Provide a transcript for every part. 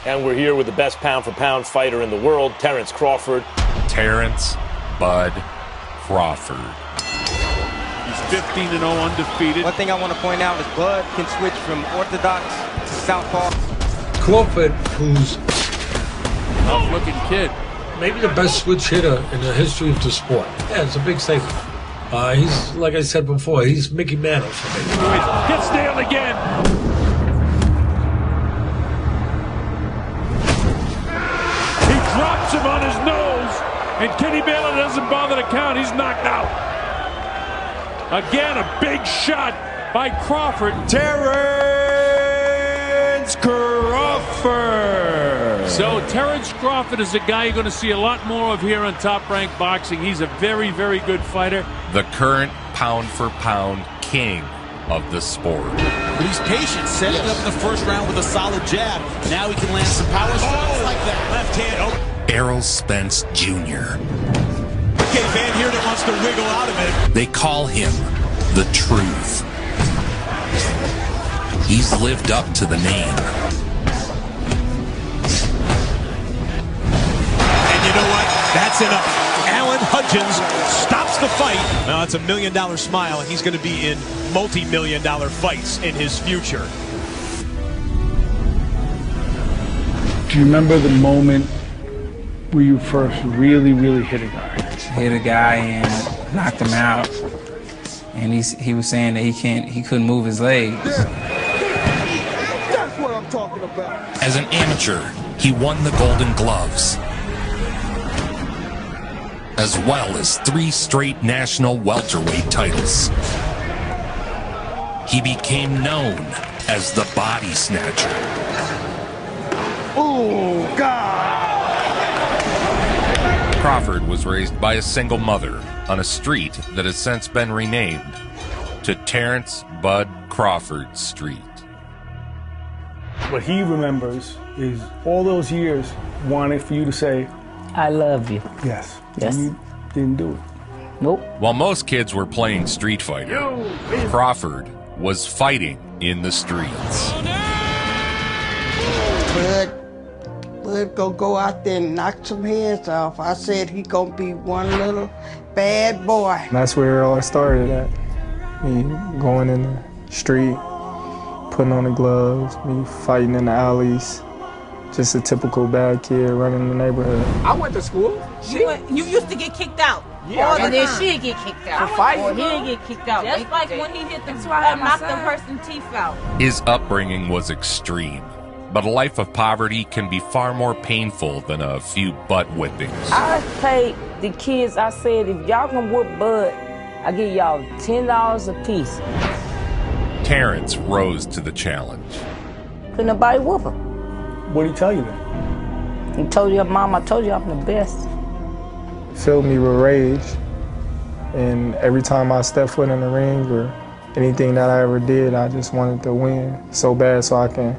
And we're here with the best pound-for-pound fighter in the world, Terence Crawford. Terence Bud Crawford. He's 15-0 undefeated. One thing I want to point out is Bud can switch from orthodox to southpaw. Crawford, who's Tough-looking kid. maybe the best switch hitter in the history of the sport. Yeah, it's a big statement. He's, like I said before, he's Mickey Mantle for me. Gets nailed again. He drops him on his nose, and Kenny Baylor doesn't bother to count. He's knocked out. Again, a big shot by Crawford. Terence Crawford. So Terence Crawford is a guy you're going to see a lot more of here on Top Rank Boxing. He's a very, very good fighter. The current pound-for-pound king of the sport. But he's patient, setting up in the first round with a solid jab. Now he can land some power shots like that. Left hand. Oh. Errol Spence Jr. Okay, Van here that wants to wiggle out of it. They call him the Truth. He's lived up to the name. And you know what? That's enough. Alan Hudgens stops the fight. Now it's $1 million smile, and he's going to be in multi-million-dollar fights in his future. Do you remember the moment where you first really hit a guy? Hit a guy and knocked him out, and he was saying that he couldn't move his legs. That's what I'm talking about. As an amateur, he won the Golden Gloves, as well as 3 straight national welterweight titles. He became known as the Body Snatcher. Oh, God! Crawford was raised by a single mother on a street that has since been renamed to Terence Bud Crawford Street. What he remembers is all those years wanting for you to say, I love you. yes. Yes. And you didn't do it. Nope. While most kids were playing Street Fighter, Crawford was fighting in the streets. Bud gonna go out there and knock some heads off. I said he gonna be one little bad boy. And that's where it all started at. Me going in the street, putting on the gloves, me fighting in the alleys. Just a typical bad kid running the neighborhood. I went to school. You used to get kicked out. Yeah, and then she'd get kicked out. For fighting? Or he'd get kicked out. Just like when he hit the knocked the person's teeth out. His upbringing was extreme, but a life of poverty can be far more painful than a few butt whippings. I paid the kids, I said, if y'all can whoop Bud, I give y'all $10 a piece. Terence rose to the challenge. Couldn't nobody whoop him. What did he tell you then? He told your mom, I told you I'm the best. Filled me with rage. And every time I stepped foot in the ring or anything that I ever did, I just wanted to win so bad so I can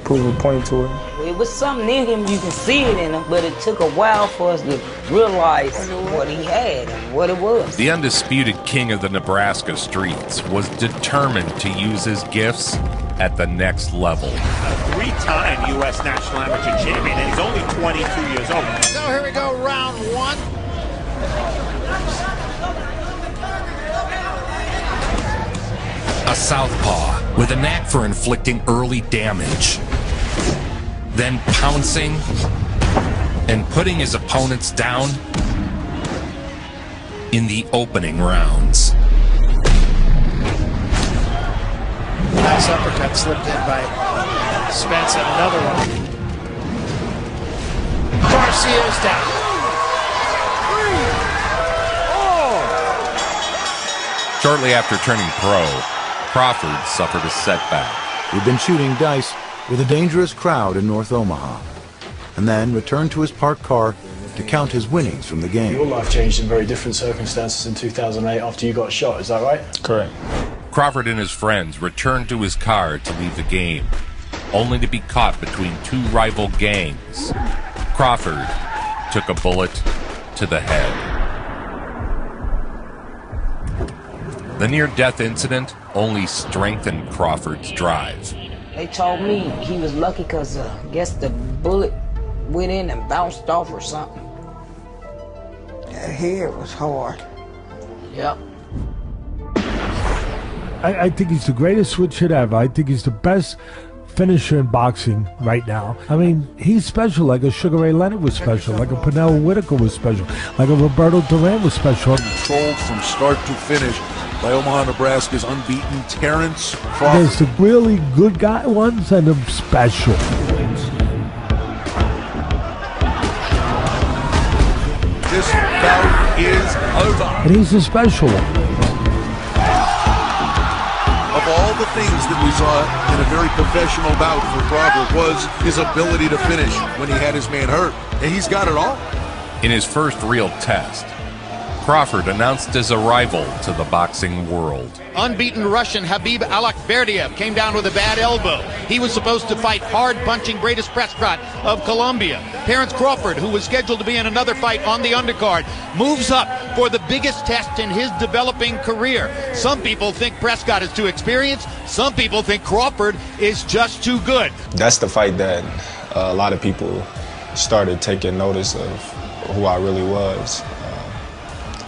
prove a point to it. It was something in him, you can see it in him, but it took a while for us to realize what he had and what it was. The undisputed king of the Nebraska streets was determined to use his gifts at the next level. A 3-time U.S. National Amateur Champion, and he's only 22 years old. So here we go, round 1. A southpaw with a knack for inflicting early damage, then pouncing and putting his opponents down in the opening rounds. Nice uppercut slipped in by Spence, and another one. Garcia's down. Shortly after turning pro, Crawford suffered a setback. He'd been shooting dice with a dangerous crowd in North Omaha, and then returned to his parked car to count his winnings from the game. Your life changed in very different circumstances in 2008 after you got shot, is that right? Correct. Crawford and his friends returned to his car to leave the game, only to be caught between 2 rival gangs. Crawford took a bullet to the head. The near-death incident only strengthened Crawford's drive. They told me he was lucky because I guess the bullet went in and bounced off or something. That hair was hard. Yep. I think he's the greatest switch hit ever. I think he's the best finisher in boxing right now. I mean, he's special, like a Sugar Ray Leonard was special, like a Pernell Whitaker was special, like a Roberto Duran was special. Controlled from start to finish by Omaha, Nebraska's unbeaten Terence Crawford. There's the really good guy ones and the special. This bout is over. And he's the special one. Of all the things that we saw in a very professional bout for Crawford was his ability to finish when he had his man hurt. And he's got it all. In his first real test, Crawford announced his arrival to the boxing world. Unbeaten Russian Habib Alakberdiev came down with a bad elbow. He was supposed to fight hard-punching Greatest Prescott of Colombia. Terence Crawford, who was scheduled to be in another fight on the undercard, moves up for the biggest test in his developing career. Some people think Prescott is too experienced. Some people think Crawford is just too good. That's the fight that a lot of people started taking notice of who I really was.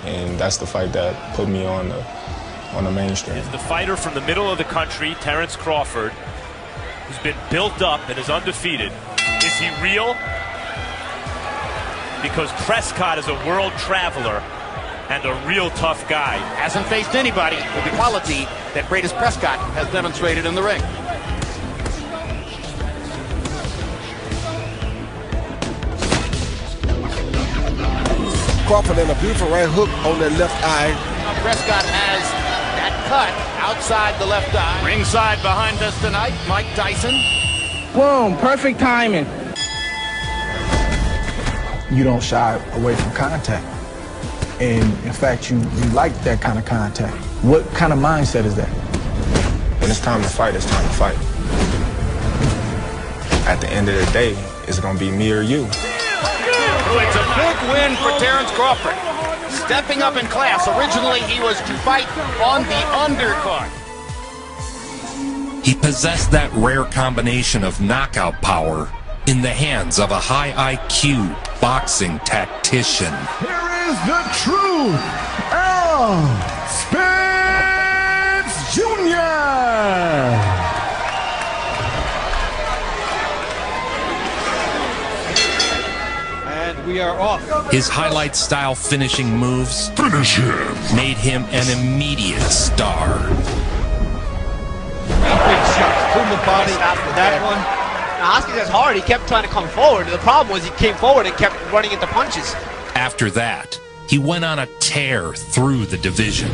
And that's the fight that put me on the mainstream. Is the fighter from the middle of the country, Terence Crawford, who's been built up and is undefeated. Is he real? Because Prescott is a world traveler and a real tough guy. Hasn't faced anybody with the quality that Greatest Prescott has demonstrated in the ring. Crawford and a beautiful right hook on that left eye. Prescott has that cut outside the left eye. Ringside behind us tonight, Mike Tyson. Boom, perfect timing. You don't shy away from contact. And in fact, you like that kind of contact. What kind of mindset is that? When it's time to fight, it's time to fight. At the end of the day, it's gonna be me or you. It's a big win for Terence Crawford. Stepping up in class. Originally, he was to fight on the undercard. He possessed that rare combination of knockout power in the hands of a high IQ boxing tactician. Here is the true Errol Spence Jr. We are off. His highlight-style finishing moves made him an immediate star. Big shots to the body. That one. Now, Oscar is hard. He kept trying to come forward. The problem was he came forward and kept running into punches. After that, he went on a tear through the division.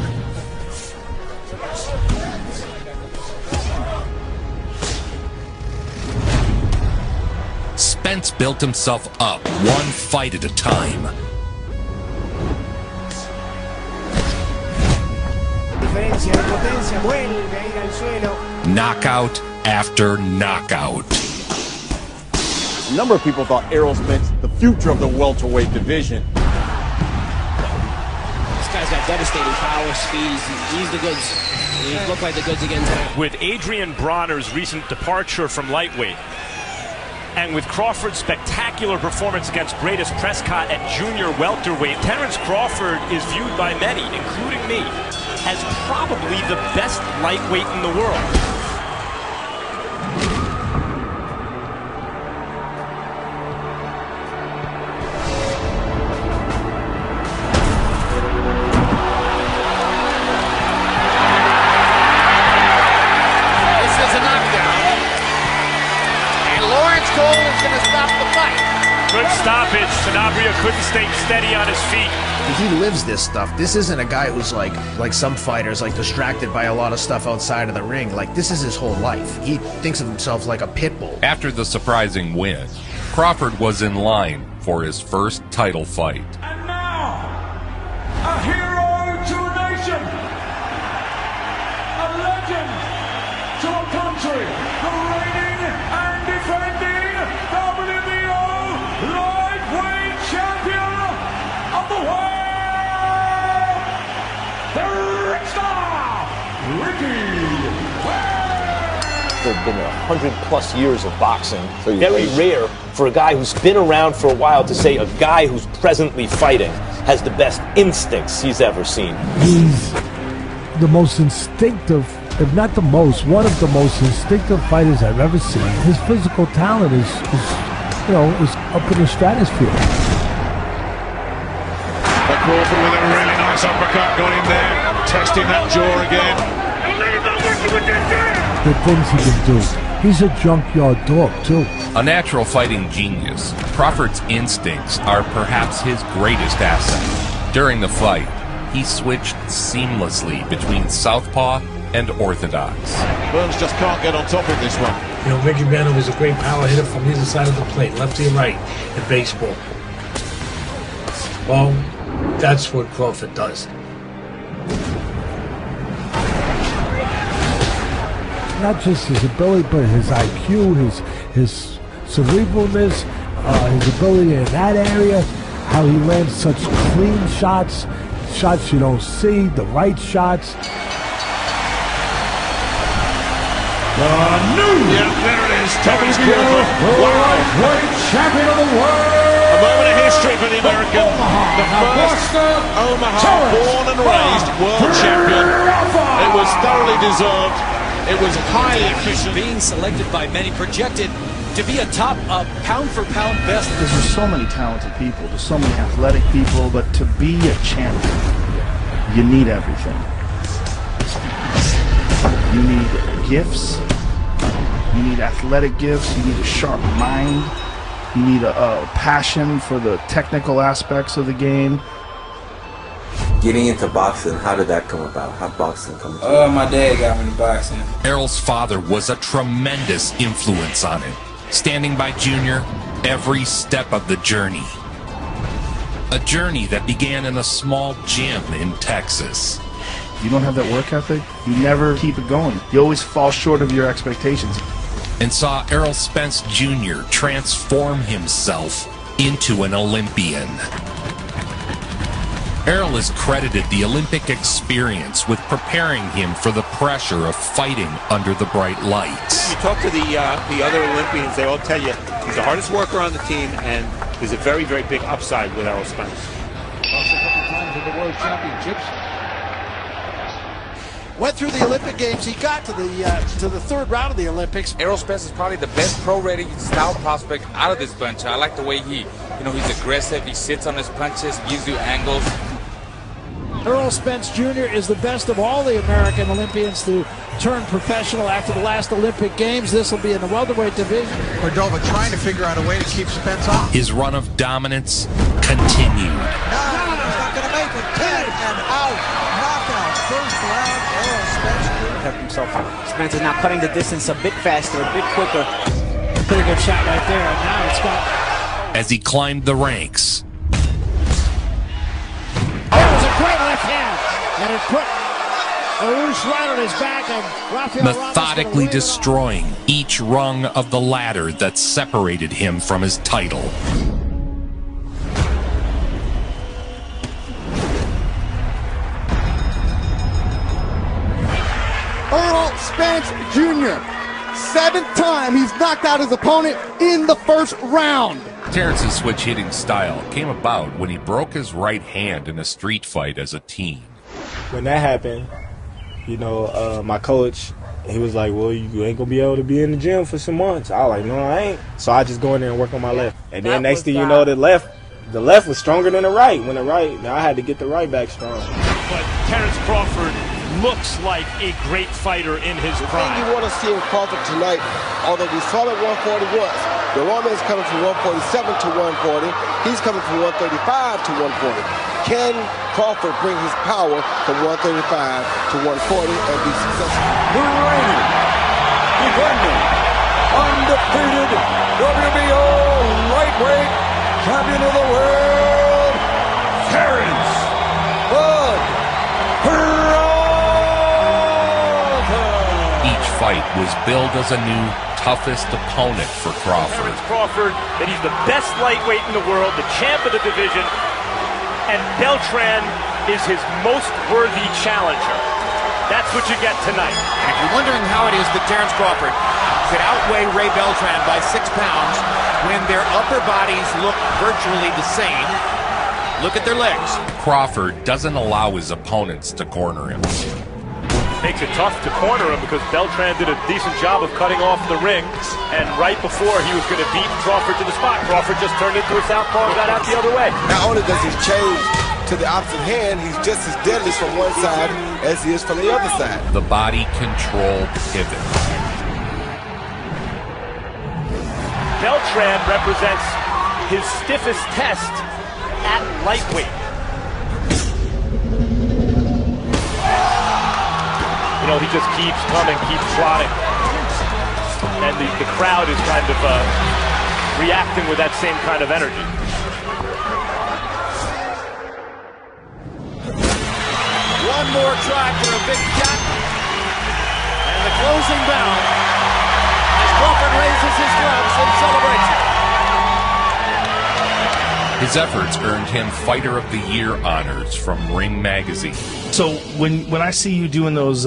Spence built himself up one fight at a time. Knockout after knockout. A number of people thought Errol Spence the future of the welterweight division. This guy's got devastating power, speed. He's the goods. He looked like the goods again tonight. With Adrian Bronner's recent departure from lightweight, and with Crawford's spectacular performance against Greatest Prescott at junior welterweight, Terence Crawford is viewed by many, including me, as probably the best lightweight in the world. Good stoppage. Sanabria couldn't stay steady on his feet. He lives this stuff. This isn't a guy who's like some fighters, like distracted by a lot of stuff outside of the ring. Like, this is his whole life. He thinks of himself like a pit bull. After the surprising win, Crawford was in line for his first title fight. And now, a hero to a nation, a legend to a country, the reigning and defending WBO lightweight champion of the world, the Rick Star, Ricky. There's been 100+ years of boxing. So very rare for a guy who's been around for a while to say a guy who's presently fighting has the best instincts he's ever seen. He's the most instinctive, if not the most, one of the most instinctive fighters I've ever seen. His physical talent is up in the stratosphere. Crawford with a really nice uppercut, got him there, testing that jaw again. The things he can do. He's a junkyard dog, too. A natural fighting genius, Crawford's instincts are perhaps his greatest asset. During the fight, he switched seamlessly between southpaw and orthodox. Burns just can't get on top of this one. You know, Mickey Mantle was a great power hitter from either side of the plate, lefty and right, in baseball. Well, that's what Crawford does. Not just his ability, but his IQ, his cerebralness, his ability in that area, how he lands such clean shots, shots you don't see, the right shots. Yeah, there it is. Terence Crawford, World champion of the world. A moment of history for the American. The first Omaha born and raised world champion. It was thoroughly deserved. It was highly efficient. Being selected by many, projected to be a top pound-for-pound best. Because there's so many talented people, there's so many athletic people, but to be a champion, you need everything. You need gifts, you need athletic gifts, you need a sharp mind, you need a passion for the technical aspects of the game. Getting into boxing, how did that come about? How boxing come about? My dad got me into boxing. Errol's father was a tremendous influence on him, standing by Junior every step of the journey. A journey that began in a small gym in Texas. You don't have that work ethic, you never keep it going. You always fall short of your expectations. And saw Errol Spence Jr. transform himself into an Olympian. Errol has credited the Olympic experience with preparing him for the pressure of fighting under the bright lights. You talk to the other Olympians, they all tell you he's the hardest worker on the team, and there's a very, very big upside with Errol Spence. Lost a couple times in the World Championships. Went through the Olympic Games. He got to the third round of the Olympics. Errol Spence is probably the best pro-ready style prospect out of this bunch. I like the way he's aggressive. He sits on his punches, gives you angles. Errol Spence Jr. is the best of all the American Olympians to turn professional after the last Olympic Games. This will be in the welterweight division. Cordova trying to figure out a way to keep Spence off. His run of dominance continued. No, he's not going to make it. 10 and out. Knockout. First round, Errol Spence Jr. Kept himself. Spence is now cutting the distance a bit faster, a bit quicker. Pretty good shot right there. And now it's got. As he climbed the ranks. Great left hand, and it put Arush right on his back, and Rafael methodically destroying each rung of the ladder that separated him from his title. Errol Spence Jr. 7th time he's knocked out his opponent in the first round. Terence's switch hitting style came about when he broke his right hand in a street fight as a teen. When that happened, my coach, he was like, well, you ain't gonna be able to be in the gym for some months. I was like, no, I ain't. So I just go in there and work on my left. And then next thing you know, the left was stronger than the right. When I had to get the right back strong. But Terence Crawford looks like a great fighter in his prime. The thing you want to see in Crawford tonight, although we saw that 140 was, the Roman is coming from 147 to 140. He's coming from 135 to 140. Can Crawford bring his power from 135 to 140 and be successful? The reigning, defending, undefeated WBO lightweight champion of the world, Terence Bud Crawford. Each fight was billed as a new, toughest opponent for Crawford. Terence Crawford, that he's the best lightweight in the world, the champ of the division, and Beltran is his most worthy challenger. That's what you get tonight. If you're wondering how it is that Terence Crawford could outweigh Ray Beltran by 6 pounds when their upper bodies look virtually the same, look at their legs. Crawford doesn't allow his opponents to corner him. Makes it tough to corner him because Beltran did a decent job of cutting off the ring, and right before he was going to beat Crawford to the spot, Crawford just turned into a southpaw and got out the other way. Not only does he change to the opposite hand, he's just as deadly from one side as he is from the other side. The body control pivot. Beltran represents his stiffest test at lightweight. You know, he just keeps coming, keeps trotting. And the crowd is kind of reacting with that same kind of energy. One more try for a big shot. And the closing bell as Crawford raises his gloves in celebration. His efforts earned him Fighter of the Year honors from Ring Magazine. So when I see you doing those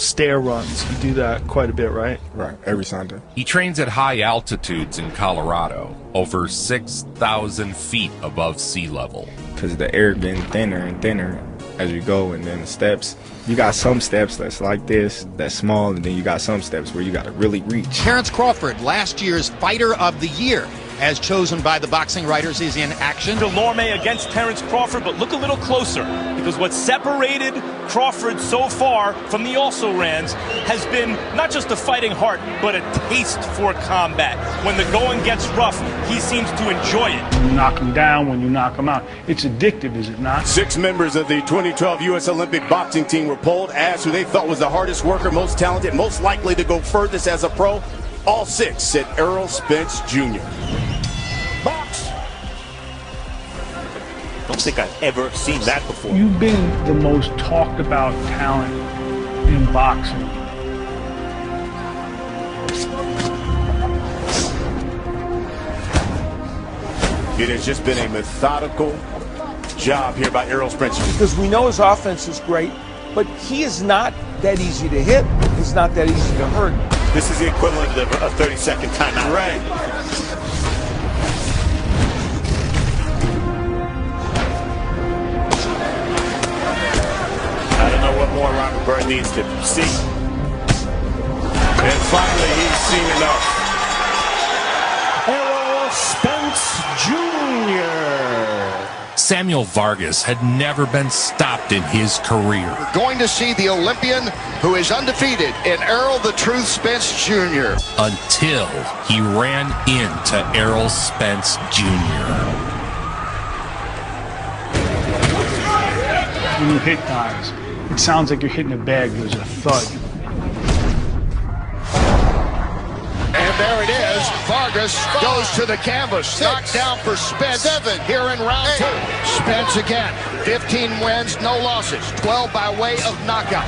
stair runs, you do that quite a bit, right? Right, every Sunday. He trains at high altitudes in Colorado, over 6,000 feet above sea level. Because the air getting thinner and thinner as you go, and then the steps, you got some steps that's like this, that's small, and then you got some steps where you got to really reach. Terence Crawford, last year's Fighter of the Year, as chosen by the boxing writers, is in action. Delorme against Terence Crawford, but look a little closer, because what separated Crawford so far from the also-rans has been not just a fighting heart, but a taste for combat. When the going gets rough, he seems to enjoy it. When you knock him down, when you knock him out, it's addictive, is it not? 6 members of the 2012 U.S. Olympic boxing team were polled, asked who they thought was the hardest worker, most talented, most likely to go furthest as a pro. All 6 said Errol Spence Jr. Box. Don't think I've ever seen that before. You've been the most talked about talent in boxing. It has just been a methodical job here by Errol Spence. Because we know his offense is great, but he is not that easy to hit. He's not that easy to hurt. This is the equivalent of a 30-second timeout. Right. I don't know what more Robert Byrd needs to see. And finally, he's seen enough. Errol Spence Jr. Samuel Vargas had never been stopped in his career. We're going to see the Olympian who is undefeated in Errol the Truth Spence Jr. Until he ran into Errol Spence Jr. When you hit guys, it sounds like you're hitting a bag. There's a thud. And there it is. Vargas goes to the canvas. Knocked down for Spence here in round 2. Spence again. 15 wins, no losses. 12 by way of knockout.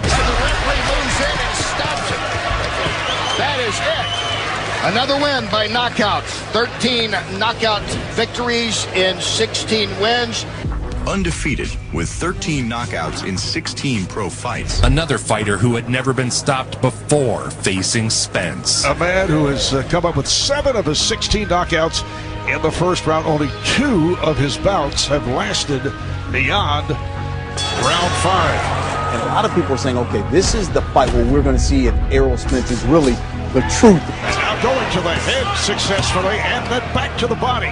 And the referee moves in and stops it. That is it. Another win by knockout. 13 knockout victories in 16 wins. Undefeated with 13 knockouts in 16 pro fights. Another fighter who had never been stopped before facing Spence. A man who has come up with 7 of his 16 knockouts in the first round. Only 2 of his bouts have lasted beyond round 5. And a lot of people are saying, okay, this is the fight where we're going to see if Errol Spence is really the truth. And now going to the head successfully and then back to the body.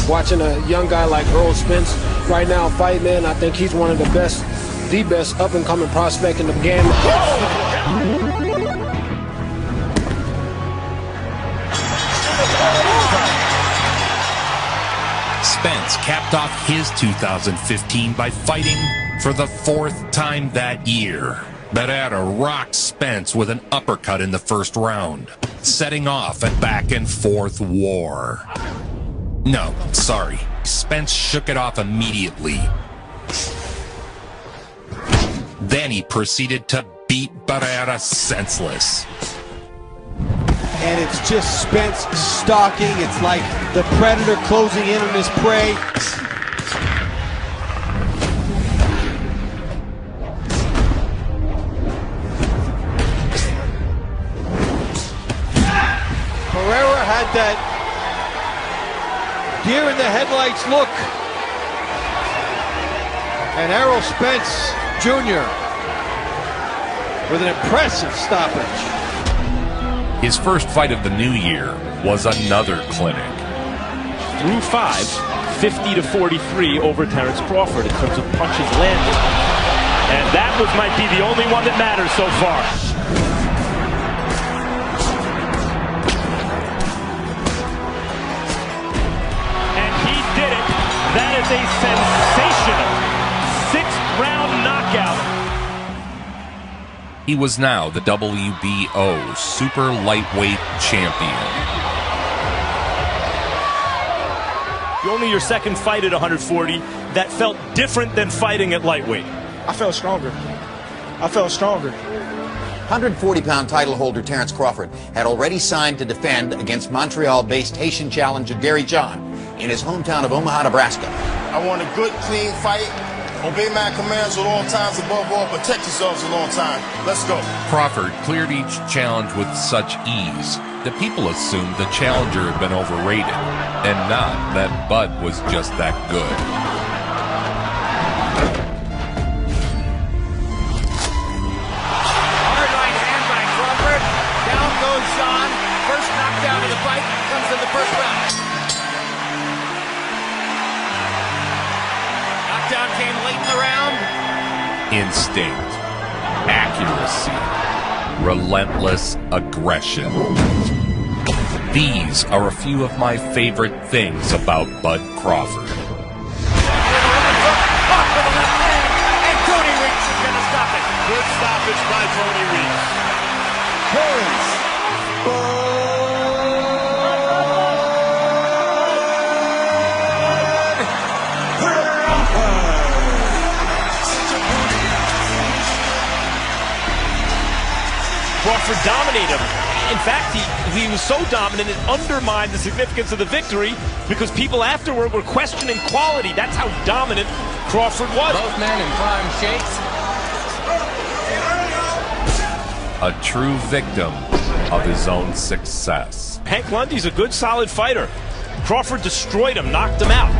Watching a young guy like Errol Spence right now fight, man, I think he's one of the best up-and-coming prospect in the game. Spence capped off his 2015 by fighting for the 4th time that year. Barrera rocked Spence with an uppercut in the first round, setting off a back-and-forth war. No, sorry. Spence shook it off immediately. Then he proceeded to beat Barrera senseless. and it's just Spence stalking. It's like the predator closing in on his prey. Pereira had that deer in the headlights look. And Errol Spence Jr. with an impressive stoppage. His first fight of the new year was another clinic. Through 5, 50-43 over Terence Crawford in terms of punches landed. And that might be the only one that matters so far. And he did it. That is a sensational 6th-round knockout. He was now the WBO super lightweight champion. Only your second fight at 140 that felt different than fighting at lightweight. I felt stronger. 140-pound title holder Terence Crawford had already signed to defend against Montreal-based Haitian challenger Gary John in his hometown of Omaha, Nebraska. I want a good, clean fight. Obey my commands at all times, above all, protect yourselves a long time. Let's go. Crawford cleared each challenge with such ease that people assumed the challenger had been overrated, and not that Bud was just that good. Hard right hand by Crawford. Down goes John. First knockdown of the fight comes in the first round. Knockdown came late in the round. Instinct, accuracy, relentless aggression. These are a few of my favorite things about Bud Crawford. And Tony Weeks is going to stop it. Good stoppage by Tony Weeks. Terence. Crawford dominated him. In fact, he was so dominant it undermined the significance of the victory because people afterward were questioning quality. That's how dominant Crawford was. Both men in prime shapes. A true victim of his own success. Hank Lundy's a good, solid fighter. Crawford destroyed him, knocked him out.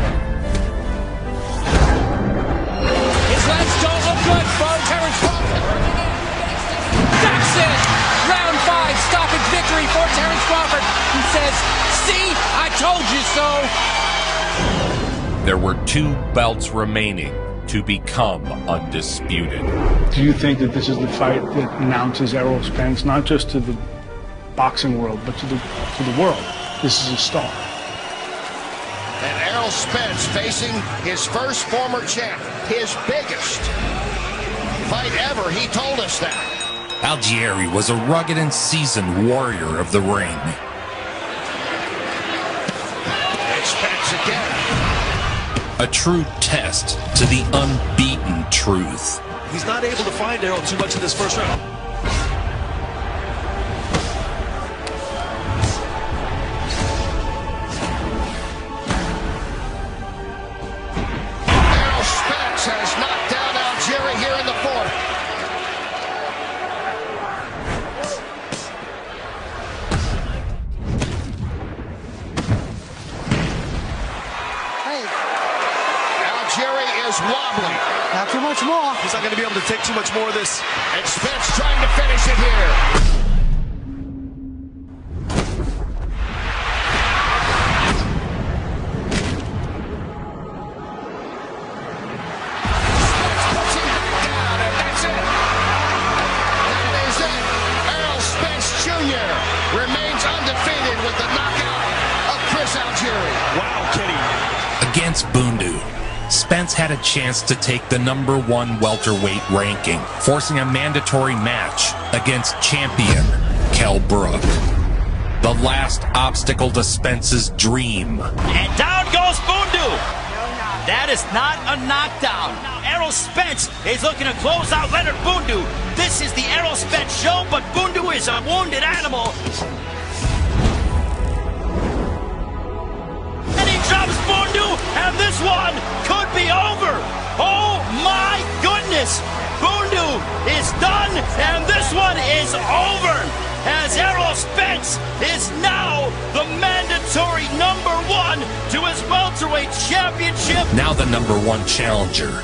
His legs don't look good for Terence Crawford. That's it. Round 5, stoppage victory for Terence Crawford. He says, see, I told you so. There were 2 belts remaining to become undisputed. Do you think that this is the fight that announces Errol Spence, not just to the boxing world, but to the world? This is a star. And Errol Spence facing his first former champ, his biggest fight ever. He told us that. Algieri was a rugged and seasoned warrior of the ring. And Spence again. A true test to the unbeaten truth. He's not able to find Errol too much in this first round. Errol Spence has knocked down Algieri here in the 4th. Algieri is wobbly. Not too much more. He's not going to be able to take too much more of this. And Spence trying to finish it here. Spence puts him back down, and that's it. That is it. Errol Spence Jr. remains undefeated with the knockout of Chris Algieri. Wow, Kenny. Against Bundu, Spence had a chance to take the #1 welterweight ranking, forcing a mandatory match against champion Kell Brook. The last obstacle to Spence's dream. And down goes Bundu. That is not a knockdown. Errol Spence is looking to close out Leonard Bundu. This is the Errol Spence show, but Bundu is a wounded animal. and this one could be over. Oh my goodness! Bundu is done, and this one is over, as Errol Spence is now the mandatory #1 to his welterweight championship. Now the #1 challenger,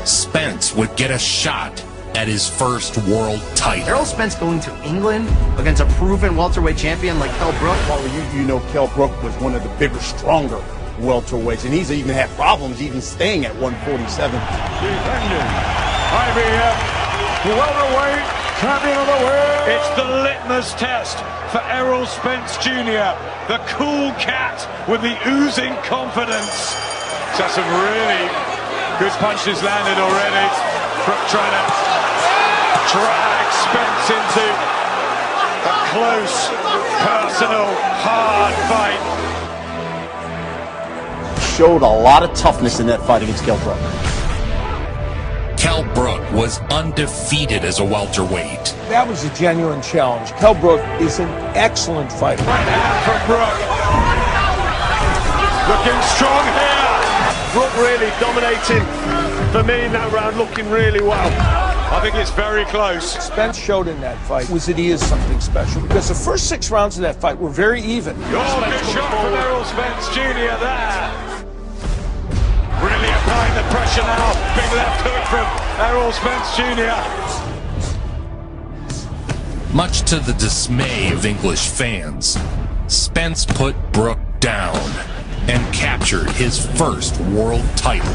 Spence, would get a shot at his first world title. Errol Spence going to England against a proven welterweight champion like Kell Brook. Well, you know Kell Brook was one of the bigger, stronger welterweights, and he's even had problems even staying at 147. Defending IBF welterweight champion of the world. It's the litmus test for Errol Spence Jr., the cool cat with the oozing confidence. So some really good punches landed already. Trying to drag Spence into a close, personal, hard fight. Showed a lot of toughness in that fight against Kell Brook. Kell Brook was undefeated as a welterweight. That was a genuine challenge. Kell Brook is an excellent fighter. Right hand from Brook. Looking strong here. Brook really dominating for me in that round, looking really well. I think it's very close. Spence showed in that fight was that he is something special, because the first 6 rounds of that fight were very even. Oh, good shot from Errol Spence Jr. there. Really applying the pressure now. Big left hook from Errol Spence Jr. Much to the dismay of English fans, Spence put Brook down and captured his first world title.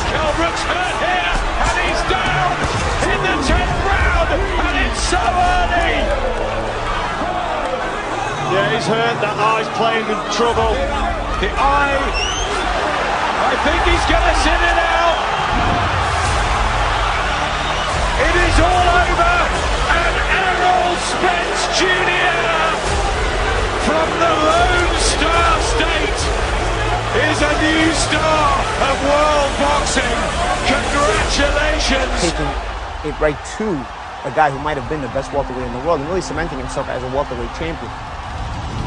Kell Brook's hurt here, and he's down in the 10th round, and it's so early. Yeah, he's hurt. That eye's playing in trouble. The eye, I think he's going to sit it out. It is all over, and Errol Spence Jr. from the Lone Star State is a new star of world boxing. Congratulations! Taking it right to a guy who might have been the best welterweight in the world and really cementing himself as a welterweight champion.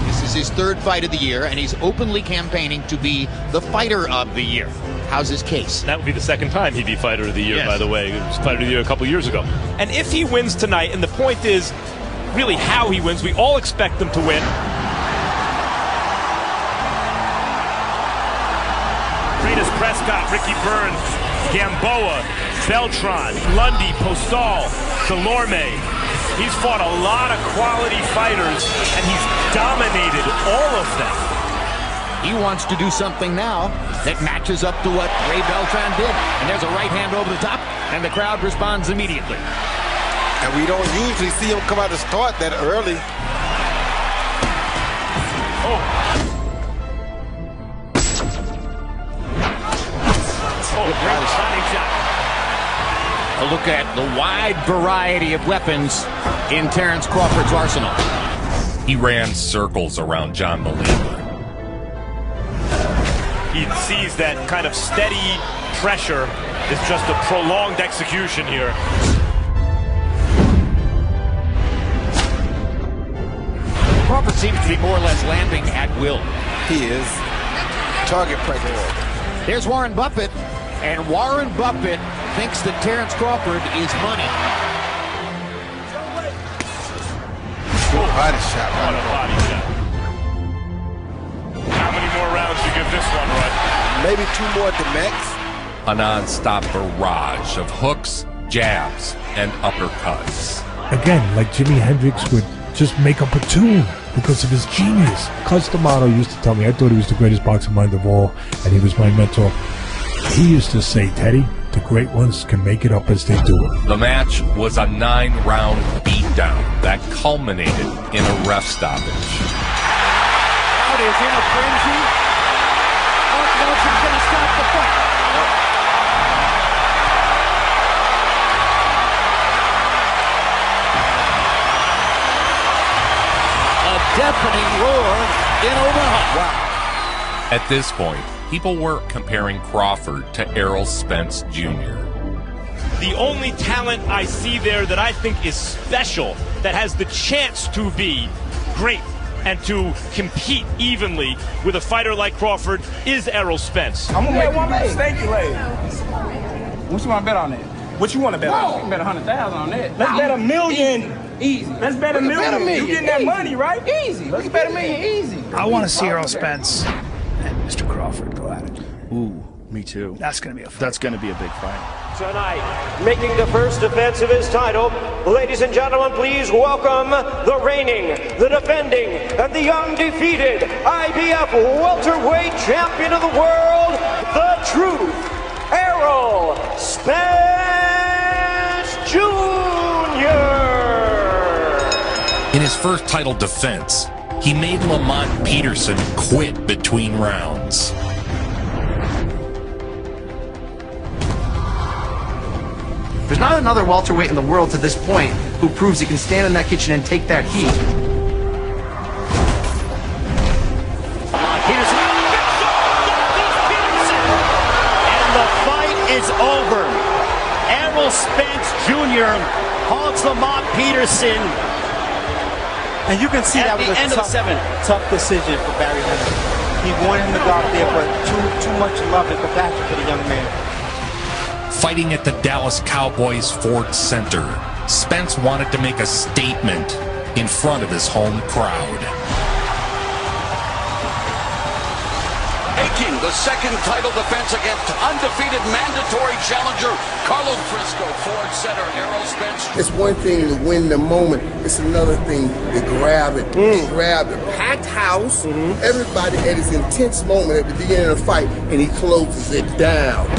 This is his 3rd fight of the year, and he's openly campaigning to be the fighter of the year. How's his case? That would be the 2nd time he'd be fighter of the year, by the way. He was fighter of the year a couple years ago. And if he wins tonight, and the point is really how he wins, we all expect him to win. Prescott, Ricky Burns, Gamboa, Beltran, Lundy, Postal, Delorme. He's fought a lot of quality fighters, and he's dominated all of them. He wants to do something now that matches up to what Ray Beltran did. And there's a right hand over the top, and the crowd responds immediately. And we don't usually see him come out to start that early. A look at the wide variety of weapons in Terence Crawford's arsenal. He ran circles around John Molina. He sees that kind of steady pressure is just a prolonged execution here. Crawford seems to be more or less landing at will. He is. Target practice. There's Warren Buffett, and Warren Buffett thinks that Terence Crawford is money. Good body shot. What a body shot. How many more rounds do you give this one, Rudd? Maybe 2 more at the max. A non-stop barrage of hooks, jabs, and uppercuts. Again, like Jimi Hendrix would just make up a tune because of his genius. Cus D'Amato used to tell me, I thought he was the greatest boxing mind of all, and he was my mentor. He used to say, Teddy, the great ones can make it up as they do it. The match was a 9-round beatdown that culminated in a ref stoppage. Crowd is in a frenzy. Mark Nelson's going to stop the fight. A deafening roar in Omaha. Wow. At this point, people were comparing Crawford to Errol Spence Jr. The only talent I see there that I think is special, that has the chance to be great, and to compete evenly with a fighter like Crawford is Errol Spence. I'm gonna make one steak leg. What you want to bet on that? What you want to bet on? You can bet 100,000 on that. Let's bet $1 million. Easy. Let's bet $1 million. You getting that money, right? Easy. Let's bet $1 million. Easy. I want to see Errol Spence and Mr. Crawford go at it. Ooh, me too. That's going to be a fight. That's going to be a big fight. Tonight, making the first defense of his title, ladies and gentlemen, please welcome the reigning, the defending, and the undefeated IBF welterweight champion of the world, the truth, Errol Spence Jr. In his first title defense, he made Lamont Peterson quit between rounds. There's not another welterweight in the world to this point who proves he can stand in that kitchen and take that heat. And the fight is over. Errol Spence Jr. halts Lamont Peterson. And you can see that was a tough decision for Barry Leonard. He wanted him to go out there, but too much love and compassion for the young man. Fighting at the Dallas Cowboys Ford Center, Spence wanted to make a statement in front of his home crowd. Making the second title defense against undefeated mandatory challenger Carlos Frisco, Ford Center, Errol Spence. It's one thing to win the moment. It's another thing to grab it. Grab the packed house, everybody at his intense moment at the beginning of the fight, and he closes it down.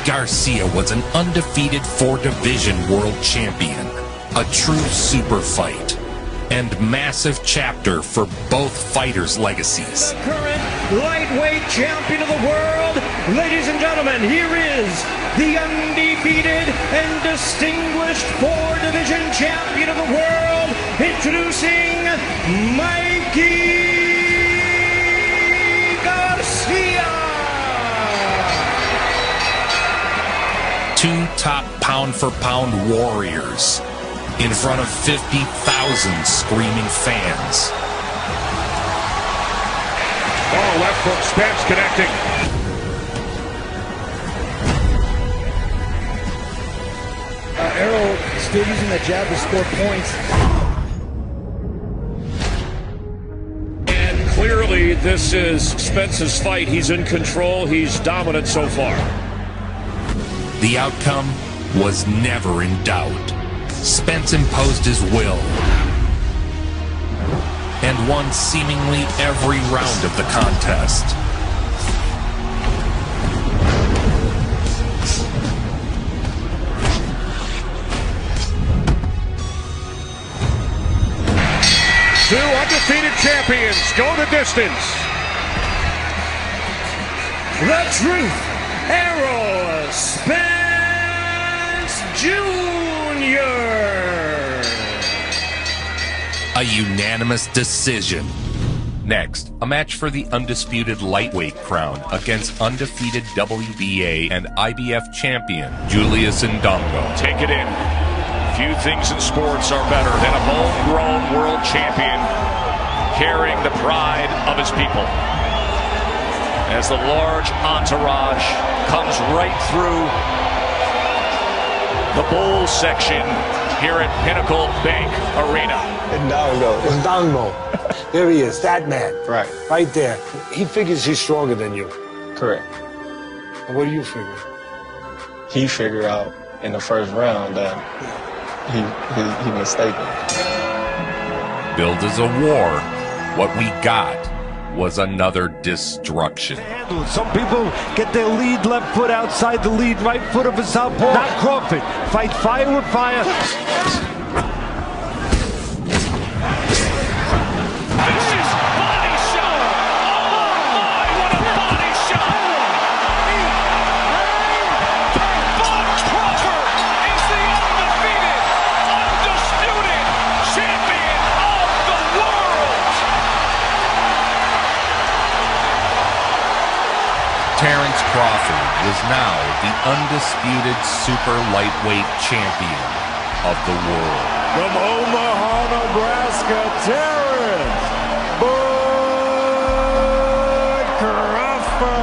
Garcia was an undefeated 4-division world champion, a true super fight, and massive chapter for both fighters' legacies. The current lightweight champion of the world, ladies and gentlemen, here is the undefeated and distinguished 4-division champion of the world, introducing Mikey Garcia. Two top pound-for-pound warriors in front of 50,000 screaming fans. Oh, left hook, Spence connecting. Errol still using that jab to score points. And clearly, this is Spence's fight. He's in control. He's dominant so far. The outcome was never in doubt. Spence imposed his will and won seemingly every round of the contest. Two undefeated champions go the distance. The truth, Errol Spence Jr. A unanimous decision. Next, a match for the undisputed lightweight crown against undefeated WBA and IBF champion Julius Ndongo. Take it in. Few things in sports are better than a homegrown world champion carrying the pride of his people. As the large entourage comes right through the bowl section here at Pinnacle Bank Arena. Ndongo. There he is, that man. Right there. He figures he's stronger than you. Correct. And what do you figure? He figured out in the first round that he mistaken. Billed as a war, what we got was another destruction. Some people get their lead left foot outside the lead right foot of a southpaw. Not Crawford. Fight fire with fire. Terence Crawford was now the undisputed super lightweight champion of the world. From Omaha, Nebraska, Terence Crawford.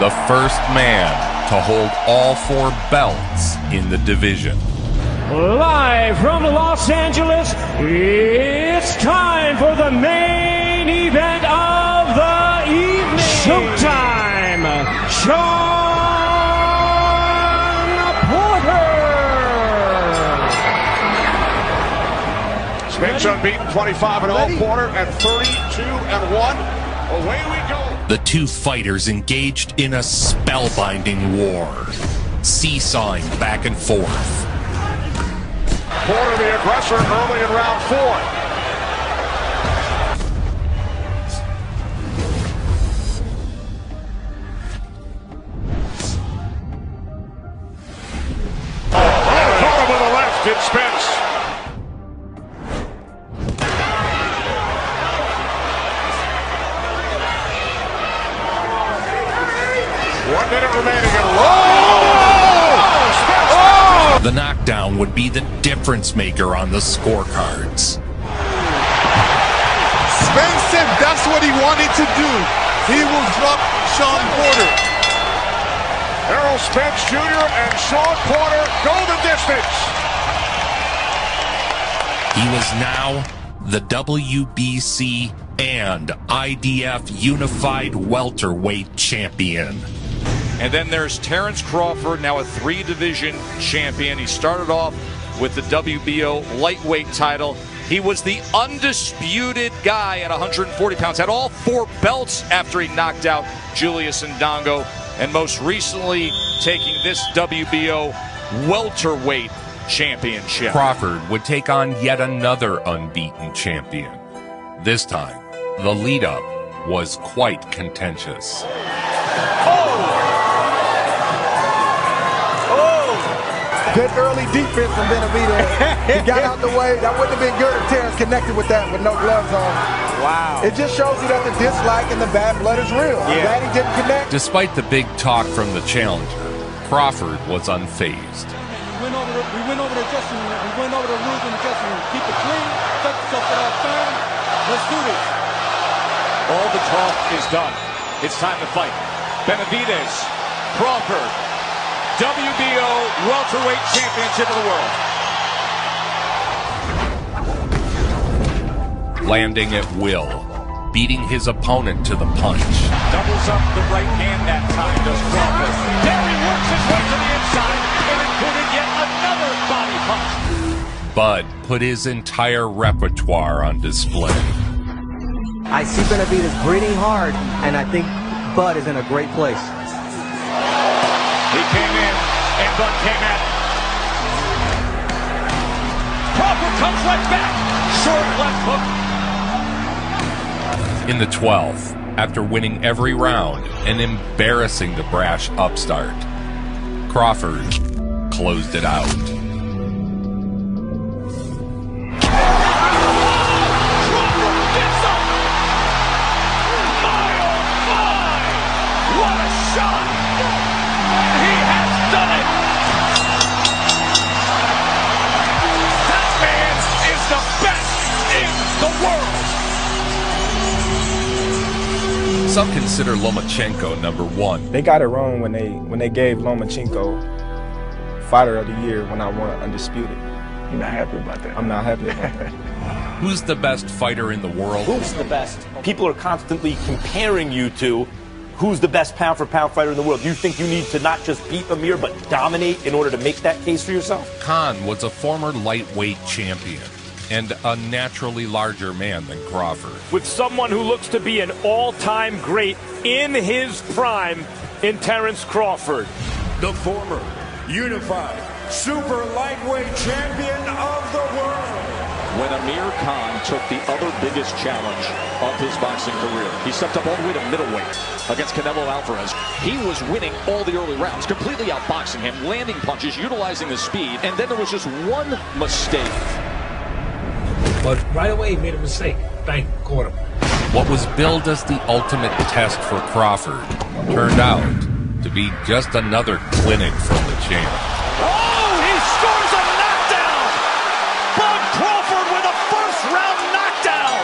The first man to hold all 4 belts in the division. Live from Los Angeles, it's time for the main event of the evening. Showtime! Sean Porter! Spence unbeaten, 25-0, Porter at 32-1. Away we go. The 2 fighters engaged in a spellbinding war, seesawing back and forth. Porter the aggressor early in round 4. Caught him with a left, it's Spence. One minute remaining and The knockdown would be the difference maker on the scorecards. Spence said that's what he wanted to do. He will drop Sean Porter. Errol Spence Jr. and Sean Porter go the distance. He was now the WBC and IDF Unified Welterweight Champion. And then there's Terence Crawford, now a 3-division champion. He started off with the WBO lightweight title. He was the undisputed guy at 140 pounds, had all 4 belts after he knocked out Julius Ndongo, and most recently taking this WBO welterweight championship. Crawford would take on yet another unbeaten champion. This time, the lead-up was quite contentious. Good early defense from Benavidez. He got out the way. That wouldn't have been good if Terence connected with that with no gloves on. Wow. It just shows you that the dislike and the bad blood is real. I'm glad he didn't connect. Despite the big talk from the challenger, Crawford was unfazed. We went over the dressing room. We went over the rules in the dressing room. Keep it clean. Set yourself for that turn. Let's do this. All the talk is done. It's time to fight. Benavidez, Crawford, WBO welterweight championship of the world. Landing at will, beating his opponent to the punch. Doubles up the right hand that time, does Crawford. There he works his way to the inside and included yet another body punch. Bud put his entire repertoire on display. I see Benavidez breathing hard, and I think Bud is in a great place. He came in, and Bud came at him. Crawford comes right back. Short left hook. In the 12th, after winning every round and embarrassing the brash upstart, Crawford closed it out. Some consider Lomachenko number 1. They got it wrong when they gave Lomachenko Fighter of the Year when I won Undisputed. You're not happy about that? I'm not happy about that. Who's the best fighter in the world? Who's the best? People are constantly comparing you to who's the best pound-for-pound fighter in the world. Do you think you need to not just beat Amir, but dominate in order to make that case for yourself? Khan was a former lightweight champion and a naturally larger man than Crawford. With someone who looks to be an all-time great in his prime in Terence Crawford. The former unified super lightweight champion of the world. When Amir Khan took the other biggest challenge of his boxing career, he stepped up all the way to middleweight against Canelo Alvarez. He was winning all the early rounds, completely outboxing him, landing punches, utilizing the speed, and then there was just one mistake. But right away he made a mistake. Bang, caught him. What was billed as the ultimate test for Crawford turned out to be just another clinic from the champ. Oh, he scores a knockdown! Bud Crawford with a first-round knockdown!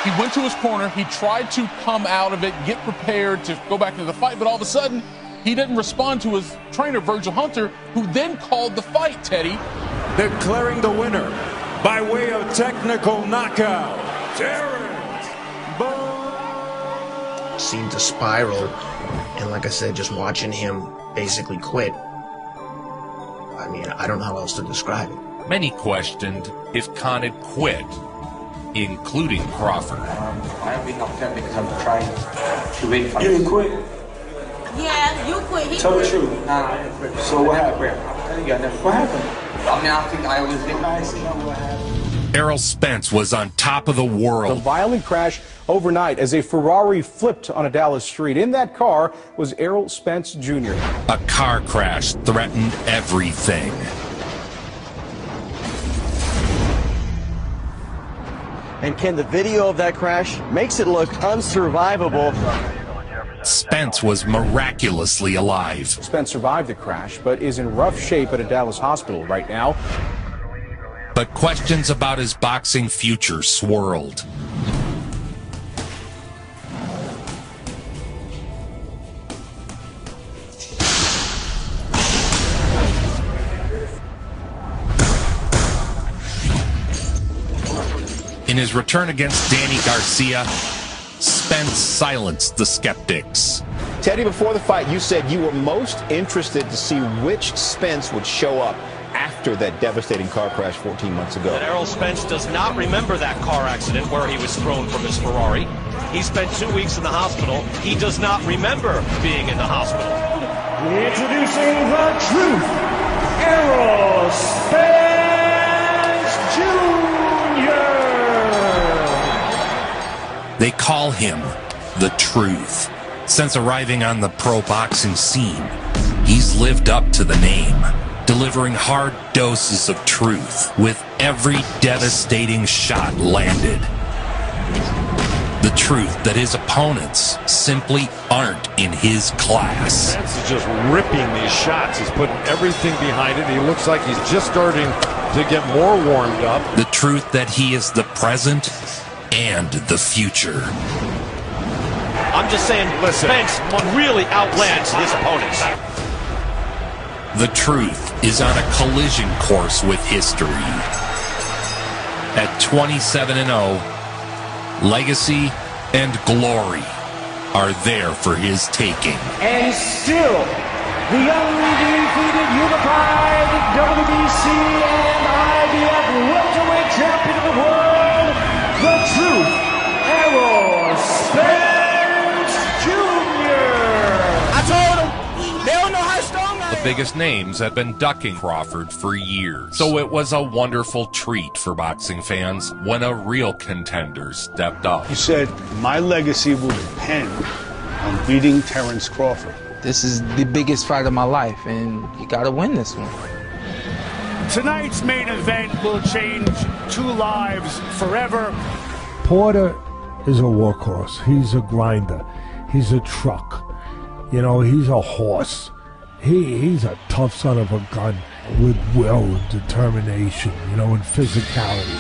He went to his corner, he tried to come out of it, get prepared to go back into the fight, but all of a sudden, he didn't respond to his trainer, Virgil Hunter, who then called the fight, Teddy. Declaring the winner by way of technical knockout, Terence. Seemed to spiral, and like I said, just watching him basically quit. I mean, I don't know how else to describe it. Many questioned if Khan had quit, including Crawford. I'm being upset because I'm trying to wait for you. You didn't quit? Yeah, you quit. He Tell quit. the truth. Nah, I didn't quit. So what happened? I'm telling you, I never. What happened? I mean, I think I always get nice. You know what happened? Errol Spence was on top of the world. A violent crash overnight as a Ferrari flipped on a Dallas street. In that car was Errol Spence Jr. A car crash threatened everything. And Ken, the video of that crash makes it look unsurvivable. Spence was miraculously alive. Spence survived the crash, but is in rough shape at a Dallas hospital right now. But questions about his boxing future swirled. In his return against Danny Garcia, Spence silenced the skeptics. Teddy, before the fight, you said you were most interested to see which Spence would show up after that devastating car crash 14 months ago. That Errol Spence does not remember that car accident where he was thrown from his Ferrari. He spent 2 weeks in the hospital. He does not remember being in the hospital. Introducing the truth, Errol Spence Jr. They call him the Truth. Since arriving on the pro boxing scene, he's lived up to the name, delivering hard doses of truth with every devastating shot landed. The truth that his opponents simply aren't in his class. Spence is just ripping these shots. He's putting everything behind it. He looks like he's just starting to get more warmed up. The truth that he is the present and the future. I'm just saying, Spence really outlands his opponents. The Truth is on a collision course with history. At 27-0, legacy and glory are there for his taking. And still, the undefeated unified WBC and IBF welterweight champion of the world, the Truth, Errol Spence Jr. I told him, they don't know how strong I am. The biggest names had been ducking Crawford for years, so it was a wonderful treat for boxing fans when a real contender stepped up. He said, my legacy will depend on beating Terence Crawford. This is the biggest fight of my life, and you gotta win this one. Tonight's main event will change 2 lives forever. Porter is a workhorse. He's a grinder. He's a truck. You know, he's a horse. He's a tough son of a gun with will and determination, you know, and physicality.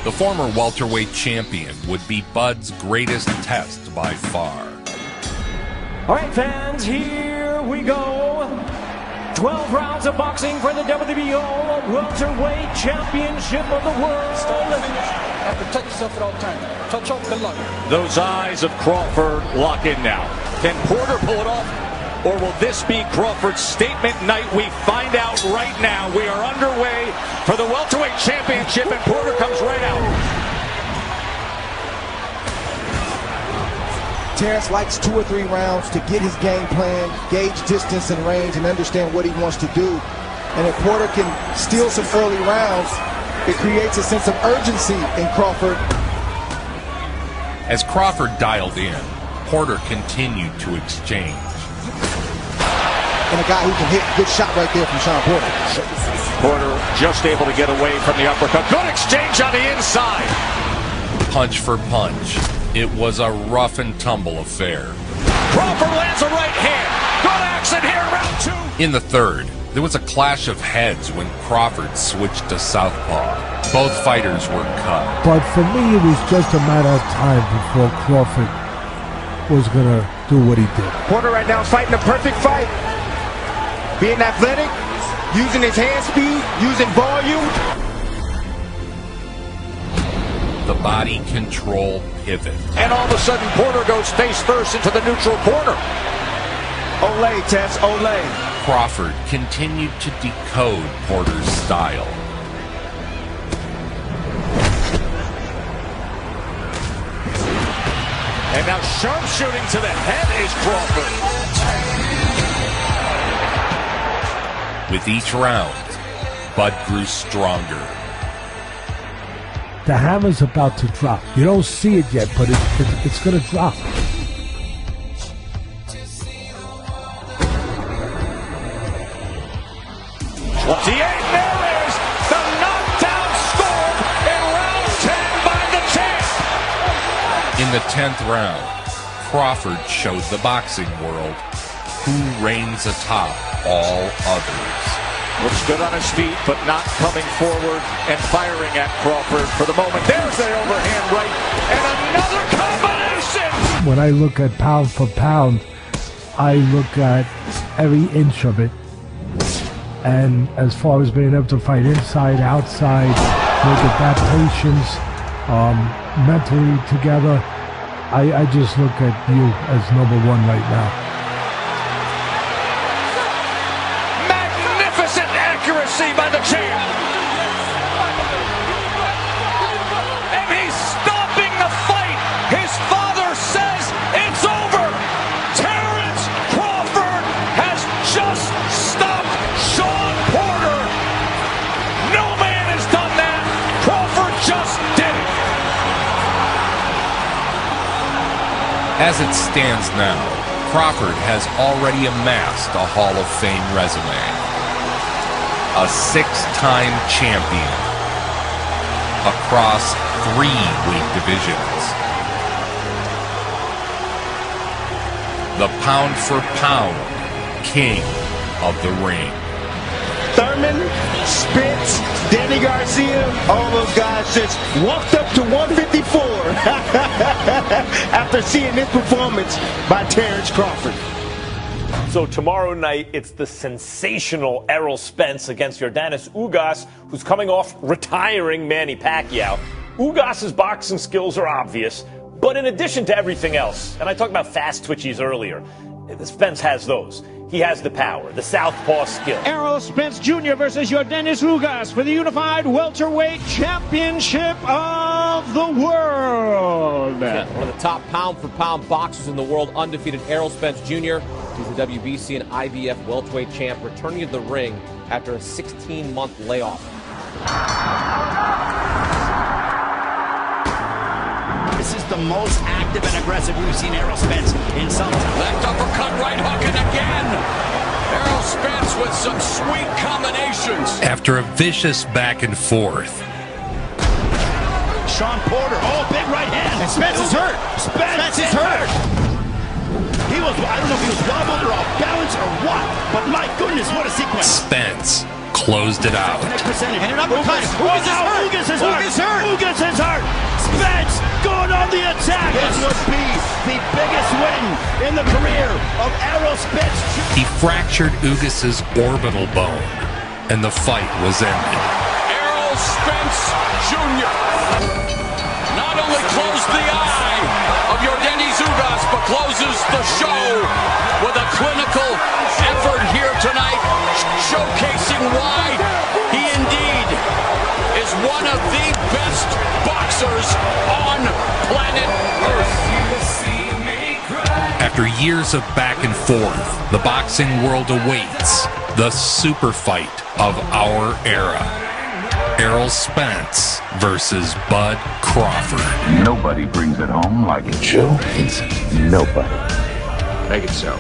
The former welterweight champion would be Bud's greatest test by far. All right, fans, here we go. 12 rounds of boxing for the WBO welterweight championship of the world. Protect yourself at all times. Touch off the luck. Those eyes of Crawford lock in now. Can Porter pull it off? Or will this be Crawford's statement night? We find out right now. We are underway for the welterweight championship, and Porter comes right out. Terence likes 2 or 3 rounds to get his game plan, gauge distance and range, and understand what he wants to do. And if Porter can steal some early rounds, it creates a sense of urgency in Crawford. As Crawford dialed in, Porter continued to exchange. And a guy who can hit a good shot right there from Sean Porter. Porter just able to get away from the uppercut. Good exchange on the inside. Punch for punch. It was a rough and tumble affair. Crawford lands a right hand. Good action here in round 2. In the third, there was a clash of heads when Crawford switched to southpaw. Both fighters were cut. But for me, it was just a matter of time before Crawford was going to do what he did. Porter right now is fighting a perfect fight. Being athletic, using his hand speed, using volume. The body control pivot. And all of a sudden, Porter goes face first into the neutral corner. Olay, Tess, olay. Crawford continued to decode Porter's style. And now sharpshooting to the head is Crawford. With each round, Bud grew stronger. The hammer's about to drop. You don't see it yet, but it's going to drop. There is the knockdown scored in round 10 by the champ. In the 10th round, Crawford showed the boxing world who reigns atop all others. Looks good on his feet, but not coming forward and firing at Crawford for the moment. There's the overhand right, and another combination! When I look at pound for pound, I look at every inch of it. And as far as being able to fight inside, outside, with adaptations, mentally together, I just look at you as number one right now. Magnificent accuracy by the champ. And he's stopping the fight. His father says it's over. Terence Crawford has just stopped Sean Porter. No man has done that. Crawford just did it. As it stands now, Crawford has already amassed a Hall of Fame resume. A 6-time champion across 3 weight divisions. The pound-for-pound king of the ring. Thurman, Spence, Danny Garcia, all those guys just walked up to 154 after seeing this performance by Terence Crawford. So tomorrow night, it's the sensational Errol Spence against Yordenis Ugas, who's coming off retiring Manny Pacquiao. Ugas's boxing skills are obvious, but in addition to everything else, and I talked about fast twitchies earlier, Spence has those. He has the power, the southpaw skill. Errol Spence Jr. versus Yordenis Ugas for the unified welterweight championship of the world. Yeah, one of the top pound-for-pound boxers in the world, undefeated Errol Spence Jr. He's the WBC and IBF welterweight champ, returning to the ring after a 16-month layoff. This is the most active and aggressive we've seen Errol Spence in some time. Left uppercut, right hook, and again. Errol Spence with some sweet combinations. After a vicious back and forth. Sean Porter, big right hand. And Spence is hurt. Spence is hurt. He was, I don't know if he was wobbled or off balance or what, but my goodness, what a sequence. Spence closed it out. And an uppercut. Ugas is hurt. Ugas is hurt. Spence going on the attack. This would be the biggest win in the career of Errol Spence. He fractured Ugas's orbital bone, and the fight was ended. Errol Spence Jr. not only closed the eye of Yordenis Ugas, but closes the show with a clinical effort here tonight, showcasing why he indeed is one of the best boxers on planet Earth. After years of back and forth, the boxing world awaits the super fight of our era. Errol Spence versus Bud Crawford. Nobody brings it home like Joe Vincent. Nobody. Make it so.